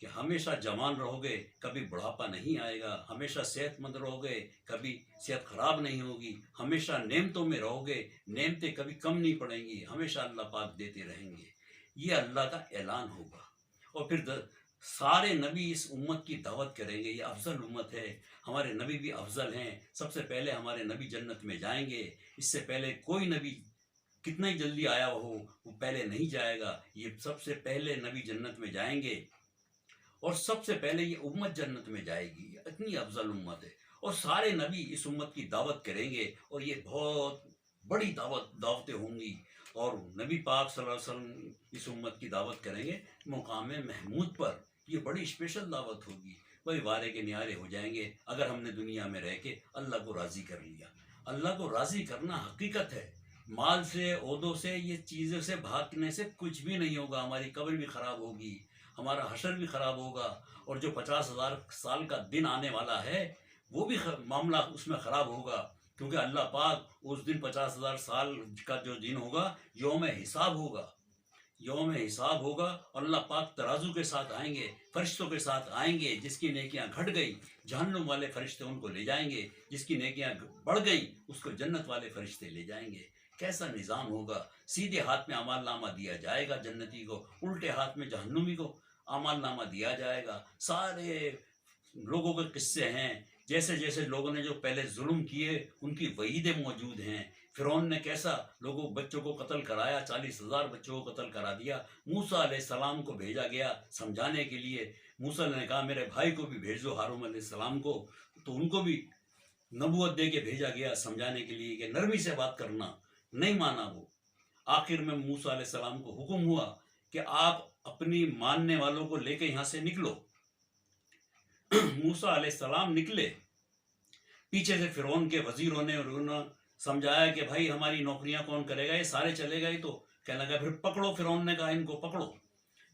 کہ ہمیشہ جوان رہوگے کبھی بڑھاپا نہیں آئے گا، ہمیشہ صحت مند رہوگے کبھی صحت خراب نہیں ہوگی، ہمیشہ نعمتوں میں رہوگے نعمتیں کبھی کم نہیں پڑیں گی، ہمیشہ اللہ پاک دیتے رہیں گے۔ یہ اللہ کا اعلان ہوگا۔ اور پھر سارے نبی اس امت کی دعوت کریں گے، یہ افضل امت ہے، ہمارے نبی بھی افضل ہیں، سب سے پہلے ہمارے نبی جنت میں جائیں گے، اس سے پہلے کوئی نبی کتنا ہی جلدی آیا ہو وہ پہلے نہیں جائے گا، یہ سب سے پہلے نبی جنت میں جائیں گے، اور سب سے پہلے یہ امت جنت میں جائے گی، اتنی افضل امت ہے۔ اور سارے نبی اس امت کی دعوت کریں گے، اور یہ بہت بڑی دعوتیں ہوں گی، اور نبی پاک صلی اللہ علیہ وسلم اس امت کی دعوت کریں گے مقام محمود پر، یہ بڑی اسپیشل دعوت ہوگی۔ وہی وارے کے نیارے ہو جائیں گے اگر ہم نے دنیا میں رہ کے اللہ کو راضی کر لیا۔ اللہ کو راضی کرنا حقیقت ہے، مال سے عہدوں سے یہ چیزوں سے بھاگنے سے کچھ بھی نہیں ہوگا، ہماری قبر بھی خراب ہوگی، ہمارا حشر بھی خراب ہوگا، اور جو 50,000 سال کا دن آنے والا ہے وہ بھی معاملہ اس میں خراب ہوگا، کیونکہ اللہ پاک اس دن 50,000 سال کا جو دن ہوگا یوم حساب ہوگا، یوم حساب ہوگا، اور اللہ پاک ترازو کے ساتھ آئیں گے، فرشتوں کے ساتھ آئیں گے، جس کی نیکیاں گھٹ گئی جہنم والے فرشتے ان کو لے جائیں گے، جس کی نیکیاں بڑھ گئی اس کو جنت والے فرشتے لے جائیں گے۔ کیسا نظام ہوگا، سیدھے ہاتھ میں اعمال نامہ دیا جائے گا جنتی کو، الٹے ہاتھ میں جہنمی کو اعمال نامہ دیا جائے گا۔ سارے لوگوں کے قصے ہیں، جیسے جیسے لوگوں نے جو پہلے ظلم کیے ان کی وعیدیں موجود ہیں۔ فرعون نے کیسا لوگوں بچوں کو قتل کرایا، 40,000 بچوں کو قتل کرا دیا۔ موسیٰ علیہ السلام کو بھیجا گیا سمجھانے کے لیے، موسیٰ نے کہا میرے بھائی کو بھی بھیج دو ہارون علیہ السلام کو، تو ان کو بھی نبوت دے کے بھیجا گیا سمجھانے کے لیے کہ نرمی سے بات کرنا، نہیں مانا وہ۔ آخر میں موسیٰ علیہ السلام کو حکم ہوا کہ آپ اپنی ماننے والوں کو لے کے یہاں سے نکلو۔ موسیٰ علیہ السلام نکلے، پیچھے سے فرعون کے وزیروں نے سمجھایا کہ بھائی ہماری نوکریاں کون کرے گا، یہ سارے چلے گئے، تو کہنے لگا پھر پکڑو، فرعون نے کہا ان کو پکڑو۔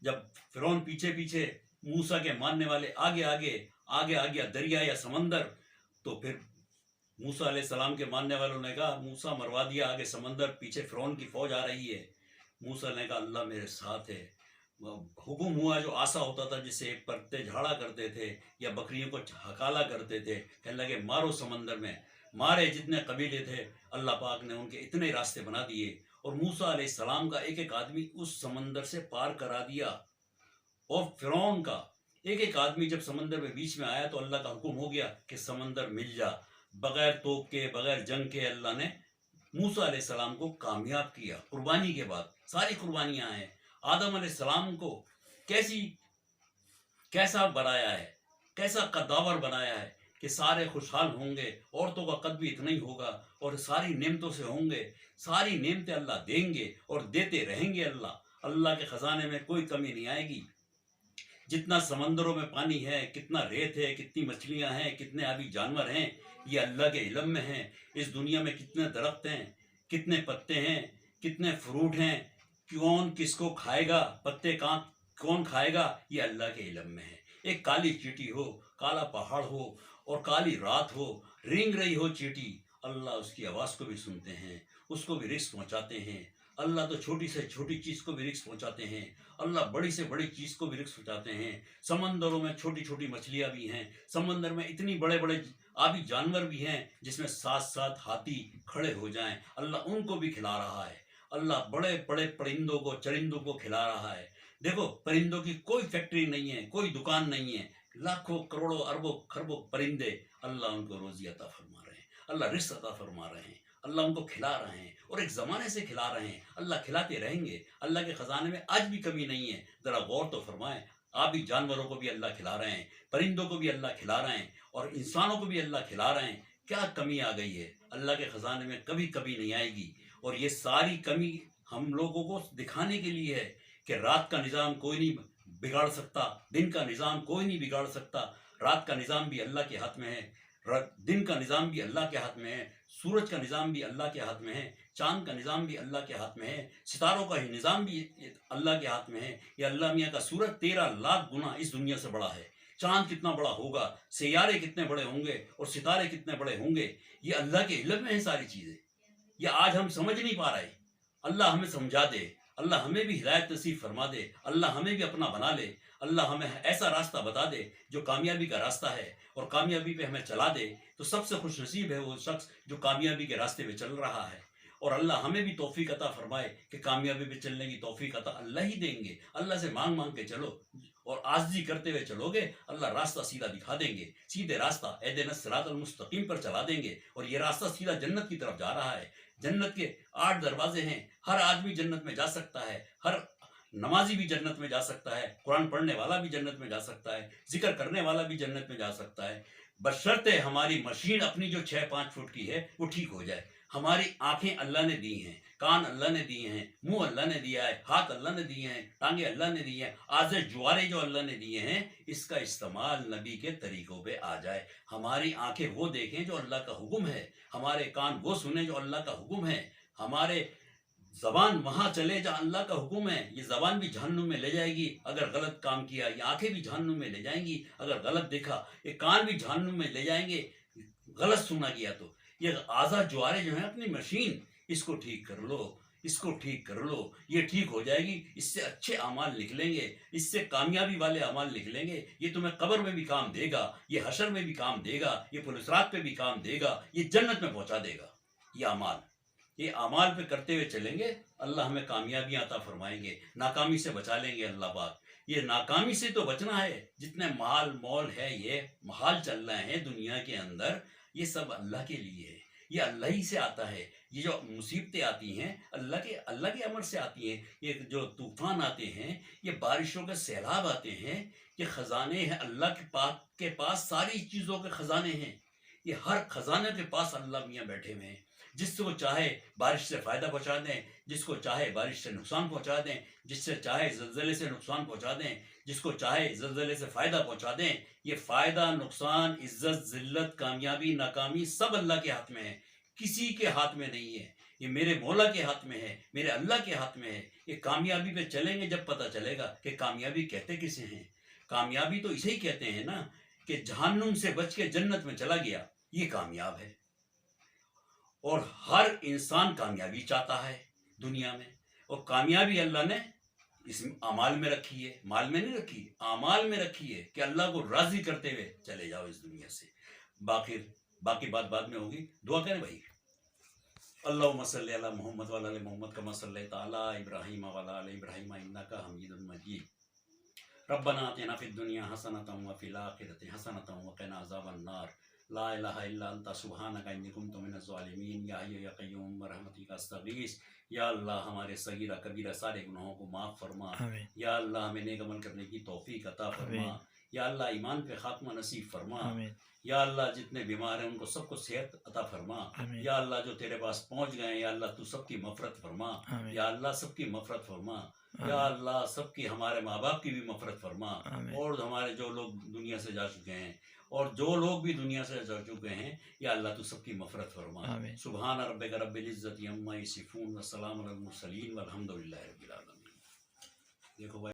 جب فرعون پیچھے پیچھے، موسیٰ کے ماننے والے آگے آگے آگے آگے دریا یا سمندر، تو پھر موسیٰ علیہ السلام کے ماننے والوں نے کہا موسیٰ مروا دیا، آگے سمندر، پیچھے فرعون کی فوج آ رہی ہے۔ موسیٰ نے کہا اللہ میرے ساتھ ہے۔ حکم ہوا جو آسا ہوتا تھا جس سے پرتے جھاڑا کرتے تھے یا بکریوں کو ہکالا کرتے تھے، کہنے لگے مارو سمندر میں، مارے جتنے قبیلے تھے، اللہ پاک نے ان کے اتنے راستے بنا دیے، اور موسیٰ علیہ السلام کا ایک ایک آدمی اس سمندر سے پار کرا دیا، اور فرعون کا ایک ایک آدمی جب سمندر میں بیچ میں آیا تو اللہ کا حکم ہو گیا کہ سمندر مل جا، بغیر توپ کے بغیر جنگ کے اللہ نے موسیٰ علیہ السلام کو کامیاب کیا۔ قربانی کے بعد ساری قربانیاں ہیں، آدم علیہ السلام کو کیسا بنایا ہے، کیسا قداور بنایا ہے کہ سارے خوشحال ہوں گے، عورتوں کا قد بھی اتنا ہی ہوگا، اور ساری نعمتوں سے ہوں گے، ساری نعمتیں اللہ دیں گے اور دیتے رہیں گے۔ اللہ کے خزانے میں کوئی کمی نہیں آئے گی۔ جتنا سمندروں میں پانی ہے، کتنا ریت ہے، کتنی مچھلیاں ہیں، کتنے آبی جانور ہیں، یہ اللہ کے علم میں ہیں۔ اس دنیا میں کتنے درخت ہیں، کتنے پتے ہیں، کتنے فروٹ ہیں، کون کس کو کھائے گا، پتے کون کھائے گا، یہ اللہ کے علم میں ہے۔ ایک کالی چیٹی ہو، کالا پہاڑ ہو اور کالی رات ہو، رینگ رہی ہو چیٹی، اللہ اس کی آواز کو بھی سنتے ہیں، اس کو بھی رزق پہنچاتے ہیں۔ اللہ تو چھوٹی سے چھوٹی چیز کو بھی رزق پہنچاتے ہیں، اللہ بڑی سے بڑی چیز کو بھی رزق پہنچاتے ہیں۔ سمندروں میں چھوٹی چھوٹی مچھلیاں بھی ہیں، سمندر میں اتنی بڑے بڑے آبی جانور بھی ہیں جس میں 7 ہاتھی کھڑے ہو جائیں، اللہ ان کو بھی کھلا رہا ہے۔ اللہ بڑے بڑے پرندوں کو، چرندوں کو کھلا رہا ہے۔ دیکھو پرندوں کی کوئی فیکٹری نہیں ہے، کوئی دکان نہیں ہے، لاکھوں کروڑوں اربوں خربوں پرندے، اللہ ان کو روزی عطا فرما رہے ہیں، اللہ رزق عطا فرما رہے ہیں، اللہ ان کو کھلا رہے ہیں، اور ایک زمانے سے کھلا رہے ہیں، اللہ کھلاتے رہیں گے۔ اللہ کے خزانے میں آج بھی کمی نہیں ہے، ذرا غور تو فرمائیں۔ آبی جانوروں کو بھی اللہ کھلا رہے ہیں، پرندوں کو بھی اللہ کھلا رہے ہیں، اور انسانوں کو بھی اللہ کھلا رہے ہیں۔ کیا کمی آ گئی ہے؟ اللہ کے خزانے میں کبھی کمی نہیں آئے گی، اور یہ ساری کمی ہم لوگوں کو دکھانے کے لیے ہے کہ رات کا نظام کوئی نہیں بگاڑ سکتا، دن کا نظام کوئی نہیں بگاڑ سکتا۔ رات کا نظام بھی اللہ کے ہاتھ میں ہے، دن کا نظام بھی اللہ کے ہاتھ میں ہے، سورج کا نظام بھی اللہ کے ہاتھ میں ہے، چاند کا نظام بھی اللہ کے ہاتھ میں ہے، ستاروں کا ہی نظام بھی اللہ کے ہاتھ میں ہے۔ یہ اللہ میاں کا سورج 13 لاکھ گنا اس دنیا سے بڑا ہے، چاند کتنا بڑا ہوگا، سیارے کتنے بڑے ہوں گے، اور ستارے کتنے بڑے ہوں گے، یہ اللہ کے علم میں ہیں ساری چیزیں۔ یہ آج ہم سمجھ نہیں پا رہے، اللہ ہمیں سمجھا دے، اللہ ہمیں بھی ہدایت نصیب فرما دے، اللہ ہمیں بھی اپنا بنا لے، اللہ ہمیں ایسا راستہ بتا دے جو کامیابی کا راستہ ہے اور کامیابی پہ ہمیں چلا دے، تو سب سے خوش نصیب ہے وہ شخص جو کامیابی کے راستے پہ چل رہا ہے۔ اور اللہ ہمیں بھی توفیق عطا فرمائے کہ کامیابی پہ چلنے کی توفیق عطا اللہ ہی دیں گے۔ اللہ سے مانگ مانگ کے چلو اور عاجزی کرتے ہوئے چلو گے، اللہ راستہ سیدھا دکھا دیں گے، سیدھے راستہ اہدنا الصراط المستقیم پر چلا دیں گے، اور یہ راستہ سیدھا جنت کی طرف جا رہا ہے۔ جنت کے 8 دروازے ہیں، ہر آدمی جنت میں جا سکتا ہے، ہر نمازی بھی جنت میں جا سکتا ہے، قرآن پڑھنے والا بھی جنت میں جا سکتا ہے، ذکر کرنے والا بھی جنت میں جا سکتا ہے، بشرطے ہماری مشین اپنی جو 6-5 فٹ کی ہے وہ ٹھیک ہو جائے۔ ہماری آنکھیں اللہ نے دی ہیں، کان اللہ نے دیے ہیں، منہ اللہ نے دیا ہے، ہاتھ اللہ نے دیے ہیں، ٹانگیں اللہ نے دی ہیں، آزے جوارے جو اللہ نے دیے ہیں، اس کا استعمال نبی کے طریقوں پہ آ جائے۔ ہماری آنکھیں وہ دیکھیں جو اللہ کا حکم ہے، ہمارے کان وہ سنیں جو اللہ کا حکم ہے، ہمارے زبان وہاں چلے جہاں اللہ کا حکم ہے۔ یہ زبان بھی جہنم میں لے جائے گی اگر غلط کام کیا، یہ آنکھیں بھی جہنم میں لے جائیں گی اگر غلط دیکھا، یہ کان بھی جہنم میں لے جائیں گے غلط سنا گیا تو۔ یہ اعضاء جوارے جو ہیں اپنی مشین، اس کو ٹھیک کر لو، اس کو ٹھیک کر لو، یہ ٹھیک ہو جائے گی، اس سے اچھے اعمال نکلیں گے، اس سے کامیابی والے اعمال نکلیں گے۔ یہ تمہیں قبر میں بھی کام دے گا، یہ حشر میں بھی کام دے گا، یہ پلسرات پہ بھی کام دے گا، یہ جنت میں پہنچا دے گا۔ یہ اعمال، یہ اعمال پہ کرتے ہوئے چلیں گے، اللہ ہمیں کامیابیاں عطا فرمائیں گے، ناکامی سے بچا لیں گے اللہ پاک۔ یہ ناکامی سے تو بچنا ہے، جتنے مال مول ہے، یہ محال چل رہے ہیں دنیا کے اندر، یہ سب اللہ کے لیے ہے، یہ اللہ ہی سے آتا ہے۔ یہ جو مصیبتیں آتی ہیں اللہ کے امر سے آتی ہیں، یہ جو طوفان آتے ہیں، یہ بارشوں کے سیلاب آتے ہیں، یہ خزانے ہیں اللہ کے پاس ساری چیزوں کے خزانے ہیں۔ یہ ہر خزانے کے پاس اللہ میاں بیٹھے ہوئے ہیں، جس کو چاہے بارش سے فائدہ پہنچا دیں، جس کو چاہے بارش سے نقصان پہنچا دیں، جس سے چاہے زلزلے سے نقصان پہنچا دیں، جس کو چاہے زلزلے سے فائدہ پہنچا دیں۔ یہ فائدہ، نقصان، عزت، ذلت، کامیابی، ناکامی سب اللہ کے ہاتھ میں ہے، کسی کے ہاتھ میں نہیں ہے۔ یہ میرے مولا کے ہاتھ میں ہے، میرے اللہ کے ہاتھ میں ہے۔ یہ کامیابی پہ چلیں گے جب پتہ چلے گا کہ کامیابی کہتے کسے ہیں۔ کامیابی تو اسے ہی کہتے ہیں نا کہ جہنم سے بچ کے جنت میں چلا گیا، یہ کامیاب ہے۔ اور ہر انسان کامیابی چاہتا ہے دنیا میں، اور کامیابی اللہ نے اس اعمال میں رکھی ہے، مال میں نہیں رکھی، اعمال میں رکھی ہے کہ اللہ کو راضی کرتے ہوئے چلے جاؤ اس دنیا سے۔ باقی بات بعد میں ہوگی، دعا کریں بھائی۔ اللہم صلی علی محمد وعلی آل محمد کما صلیت علی ابراہیم وعلی آل ابراہیم انک حمید مجید۔ ربنا آتنا فی الدنیا حسنۃ وفی الآخرۃ حسنۃ وقنا عذاب النار۔ لا الہ الا انت سبحانک انی کنت من الظالمین۔ یا حی یا قیوم برحمتک استغیث۔ یا اللہ ہمارے صغیرہ کبیرہ سارے گناہوں کو معاف فرما۔ یا اللہ ہمیں نیک عمل کرنے کی توفیق عطا فرما۔ یا اللہ ایمان پہ خاتمہ نصیب فرما۔ یا اللہ جتنے بیمار ہیں ان کو سب کو صحت عطا فرما۔ یا اللہ جو تیرے پاس پہنچ گئے ہیں، یا اللہ تو سب کی مغفرت فرما۔ یا اللہ سب کی مغفرت فرما۔ یا اللہ سب کی، ہمارے ماں باپ کی بھی مغفرت فرما، اور ہمارے جو لوگ دنیا سے جا چکے ہیں اور جو لوگ بھی دنیا سے جا چکے ہیں، یا اللہ تو سب کی مغفرت فرما۔ سبحان ربک رب العزت عما یصفون وسلام علی المرسلین والحمد للہ رب العالمین۔ دیکھو بھائی